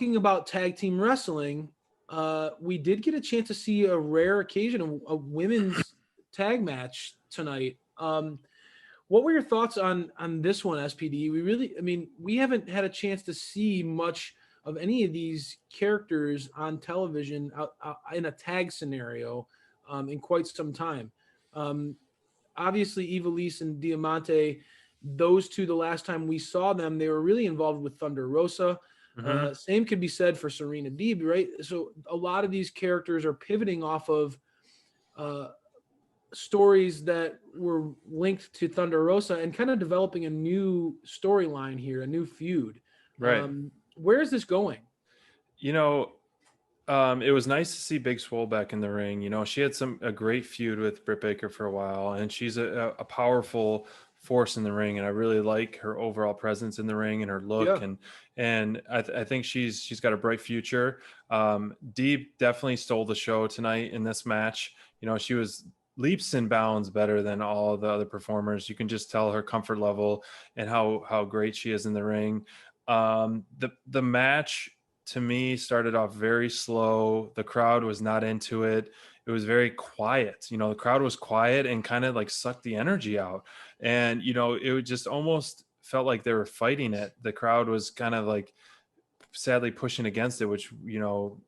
talking about tag team wrestling, we did get a chance to see a rare occasion, a women's tag match tonight. What were your thoughts on this one, SPD? We haven't had a chance to see much of any of these characters on television in a tag scenario in quite some time. Obviously, Ivelisse and Diamante, those two, the last time we saw them, they were really involved with Thunder Rosa. Same could be said for Serena Deeb, right? So a lot of these characters are pivoting off of stories that were linked to Thunder Rosa and kind of developing a new storyline here, a new feud. Right. Where is this going? You know, it was nice to see Big Swole back in the ring. You know, she had a great feud with Britt Baker for a while, and she's a powerful force in the ring, and I really like her overall presence in the ring and her look. Yeah. And I think she's got a bright future. Deeb definitely stole the show tonight in this match. You know, she was leaps and bounds better than all the other performers. You can just tell her comfort level and how great she is in the ring. The match to me started off very slow. The crowd was not into it. It was very quiet. You know, the crowd was quiet and kind of like sucked the energy out. And, you know, it just almost felt like they were fighting it. The crowd was kind of like sadly pushing against it, which, you know,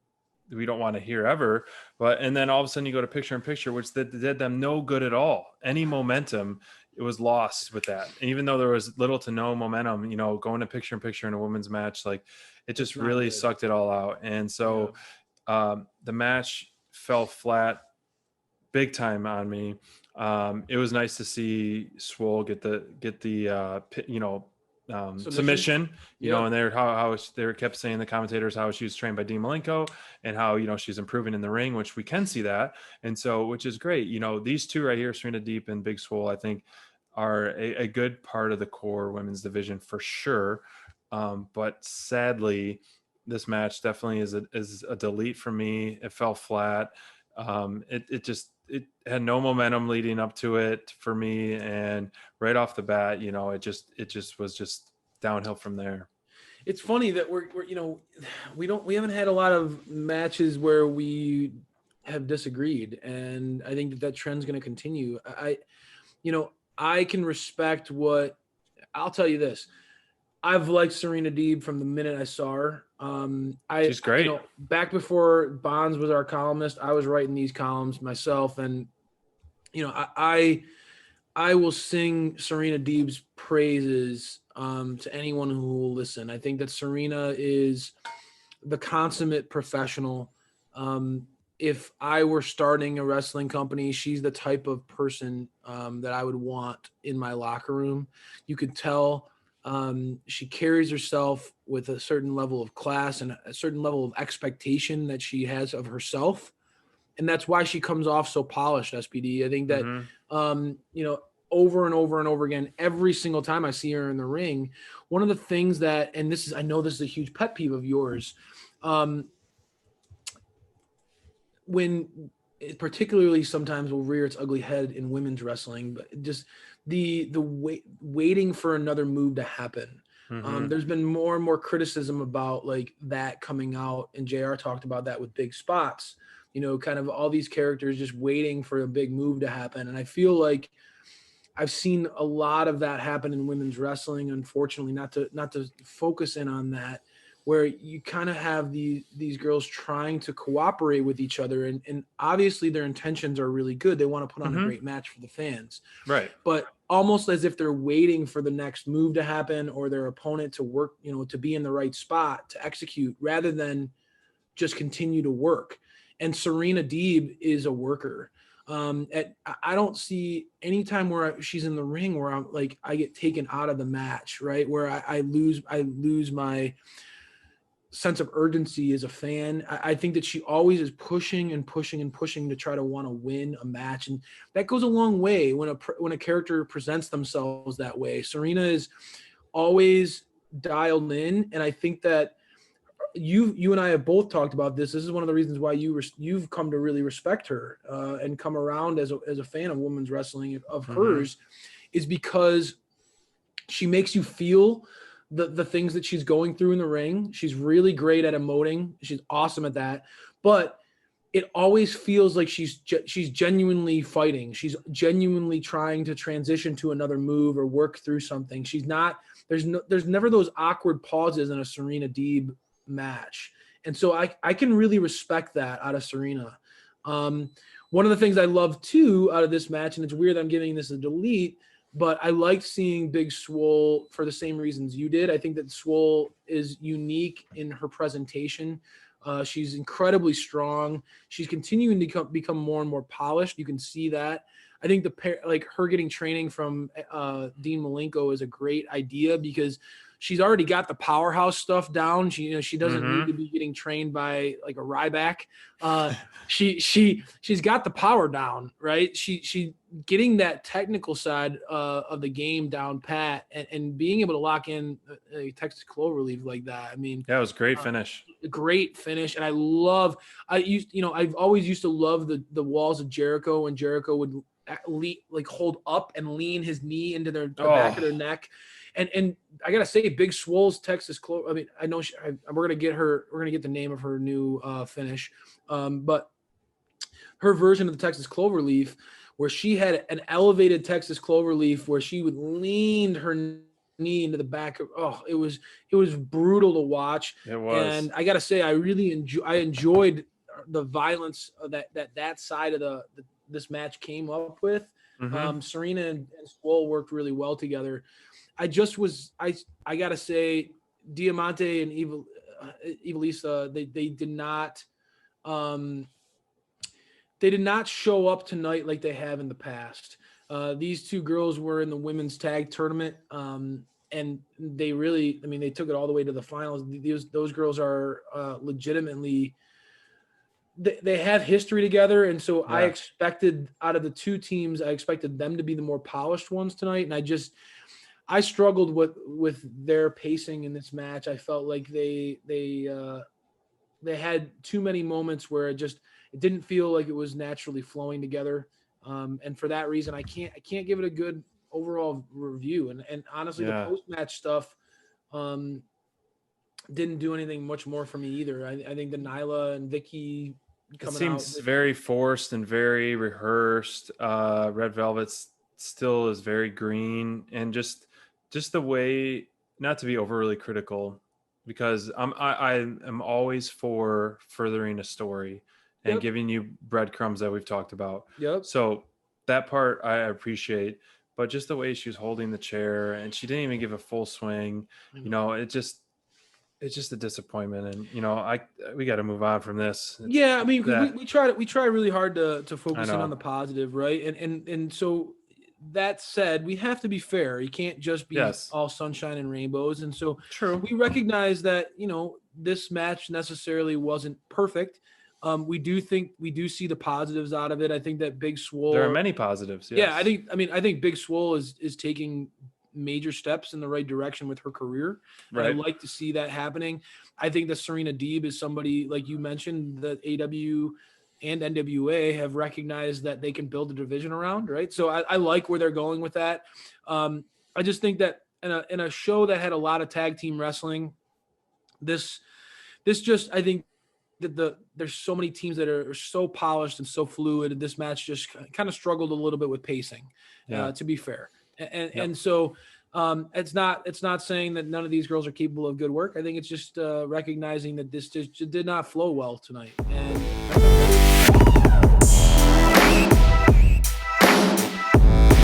we don't want to hear ever. And then all of a sudden you go to picture in picture, which did them no good at all. Any momentum, it was lost with that. And even though there was little to no momentum, you know, going to picture in picture in a women's match, like it just really sucked it all out. And so the match fell flat big time on me. It was nice to see Swole get the submission, you know, and they kept saying, the commentators, how she was trained by Dean Malenko and how, you know, she's improving in the ring, which we can see that. And so, which is great. You know, these two right here, Serena Deeb and Big Swole, I think are a good part of the core women's division for sure. But sadly, this match definitely is a delete for me. It fell flat. It had no momentum leading up to it for me, and right off the bat, you know, it just was just downhill from there. It's funny that we're you know, we haven't had a lot of matches where we have disagreed, and I think that trend's going to continue. I can respect what I'll tell you this. I've liked Serena Deeb from the minute I saw her. She's great. You know, back before Bonds was our columnist, I was writing these columns myself, and you know, I will sing Serena Deeb's praises to anyone who will listen. I think that Serena is the consummate professional. If I were starting a wrestling company, she's the type of person that I would want in my locker room. You could tell she carries herself with a certain level of class and a certain level of expectation that she has of herself. And that's why she comes off so polished, SPD. I think that, you know, over and over and over again, every single time I see her in the ring, one of the things that, and this is, I know this is a huge pet peeve of yours, when it particularly sometimes will rear its ugly head in women's wrestling, but just the waiting for another move to happen. There's been more and more criticism about like that coming out, and JR talked about that with big spots, you know, kind of all these characters just waiting for a big move to happen. And I feel like I've seen a lot of that happen in women's wrestling, unfortunately, not to focus in on that, where you kind of have these girls trying to cooperate with each other. And obviously their intentions are really good. They want to put on a great match for the fans. Right. But almost as if they're waiting for the next move to happen or their opponent to work, you know, to be in the right spot to execute rather than just continue to work. And Serena Deeb is a worker. I don't see any time where she's in the ring where I'm like, I get taken out of the match, right? Where I lose my sense of urgency as a fan. I think that she always is pushing and pushing and pushing to try to want to win a match. And that goes a long way when a character presents themselves that way. Serena is always dialed in. And I think that you and I have both talked about this. This is one of the reasons why you've come to really respect her and come around as a fan of women's wrestling of hers, is because she makes you feel the things that she's going through in the ring. She's really great at emoting. She's awesome at that. But it always feels like she's genuinely fighting. She's genuinely trying to transition to another move or work through something. She's not, there's never those awkward pauses in a Serena Deeb match. And so I can really respect that out of Serena. One of the things I love too out of this match, and it's weird that I'm giving this a delete, but I liked seeing Big Swole for the same reasons you did. I think that Swole is unique in her presentation. She's incredibly strong. She's continuing to become more and more polished. You can see that. I think her getting training from Dean Malenko is a great idea because she's already got the powerhouse stuff down. She doesn't need to be getting trained by like a Ryback. She's got the power down, right? She getting that technical side of the game down pat and being able to lock in a Texas Cloverleaf like that. I mean, yeah, it was a great finish. Great finish. And I've always used to love the walls of Jericho when Jericho would hold up and lean his knee into the back of their neck. And I gotta say, Big Swole's Texas Clover. I mean, I know we're gonna get the name of her new finish, but her version of the Texas Cloverleaf, where she had an elevated Texas Cloverleaf, where she would lean her knee into the back of. It was brutal to watch. It was. And I gotta say, I enjoyed the violence of that side of this match came up with. Serena and Swole worked really well together. I gotta say, Diamante and Ivelisse, they did not show up tonight like they have in the past. These two girls were in the women's tag tournament, and they really, I mean, they took it all the way to the finals. Those girls are legitimately. They have history together, and so I expected out of the two teams, I expected them to be the more polished ones tonight, and I struggled with their pacing in this match. I felt like they had too many moments where it didn't feel like it was naturally flowing together, and for that reason, I can't give it a good overall review. And honestly, the post match stuff didn't do anything much more for me either. I think the Nyla and Vicky coming out seems very forced and very rehearsed. Red Velvet's still is very green, and just the way, not to be overly critical, because I am always for furthering a story and giving you breadcrumbs that we've talked about. So that part I appreciate, but just the way she was holding the chair and she didn't even give a full swing, it's just a disappointment. And we got to move on from this. I mean, we try really hard to focus in on the positive, right? And so that said, we have to be fair. You can't just be all sunshine and rainbows. And so we recognize that, this match necessarily wasn't perfect. We do see the positives out of it. I think that Big Swole, there are many positives. Yes. Yeah. I think Big Swole is taking major steps in the right direction with her career. Right. And I like to see that happening. I think that Serena Deeb is somebody, like you mentioned, that AEW and NWA have recognized that they can build a division around, right? So I like where they're going with that. I just think that in a show that had a lot of tag team wrestling, this I think that there's so many teams that are so polished and so fluid. This match just kind of struggled a little bit with pacing, to be fair. And so it's not saying that none of these girls are capable of good work. I think it's just recognizing that this just did not flow well tonight. And